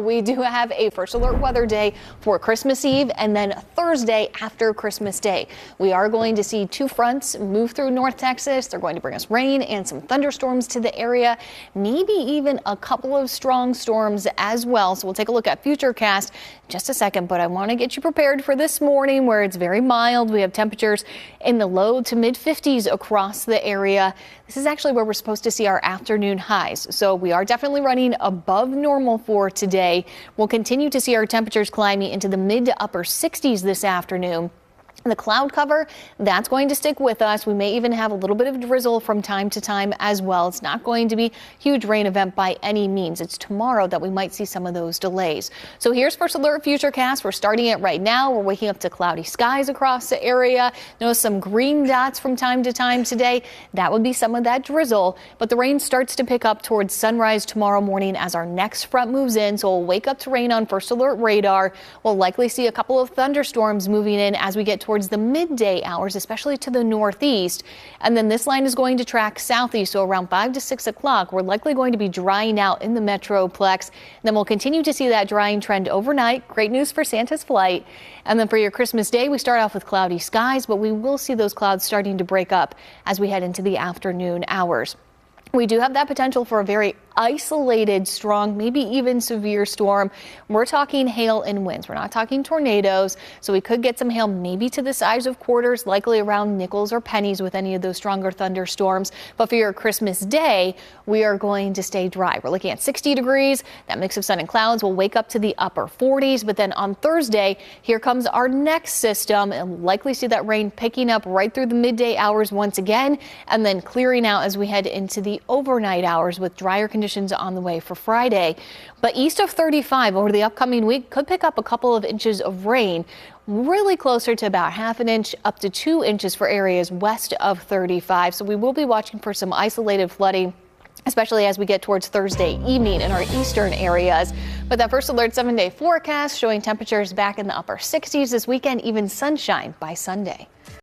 we do have a first alert weather day for Christmas Eve and then Thursday after Christmas Day. We are going to see two fronts move through North Texas. They're going to bring us rain and some thunderstorms to the area, maybe even a couple of strong storms as well. So we'll take a look at Futurecast in just a second, but I want to get you prepared for this morning where it's very mild. We have temperatures in the low to mid 50s across the area. This is actually where we're supposed to see our afternoon highs. So we are definitely running above normal for today. We'll continue to see our temperatures climbing into the mid to upper 60s this afternoon. The cloud cover, that's going to stick with us. We may even have a little bit of drizzle from time to time as well. It's not going to be a huge rain event by any means. It's tomorrow that we might see some of those delays. So here's First Alert Futurecast. We're starting it right now. We're waking up to cloudy skies across the area. Notice some green dots from time to time today. That would be some of that drizzle. But the rain starts to pick up towards sunrise tomorrow morning as our next front moves in. So we'll wake up to rain on First Alert radar. We'll likely see a couple of thunderstorms moving in as we get towards the midday hours, especially to the northeast. And then this line is going to track southeast. So around 5 to 6 o'clock, we're likely going to be drying out in the Metroplex. And then we'll continue to see that drying trend overnight. Great news for Santa's flight. And then for your Christmas Day, we start off with cloudy skies, but we will see those clouds starting to break up as we head into the afternoon hours. We do have that potential for a very isolated, strong, maybe even severe storm. We're talking hail and winds. We're not talking tornadoes. So we could get some hail maybe to the size of quarters, likely around nickels or pennies with any of those stronger thunderstorms. But for your Christmas Day, we are going to stay dry. We're looking at 60 degrees. That mix of sun and clouds will wake up to the upper 40s. But then on Thursday, here comes our next system, and likely see that rain picking up right through the midday hours once again, and then clearing out as we head into the overnight hours with drier conditions on the way for Friday. But east of 35 over the upcoming week could pick up a couple of inches of rain, really closer to about half an inch up to 2 inches for areas west of 35. So we will be watching for some isolated flooding, especially as we get towards Thursday evening in our eastern areas. But that First Alert 7-day forecast showing temperatures back in the upper 60s this weekend, even sunshine by Sunday.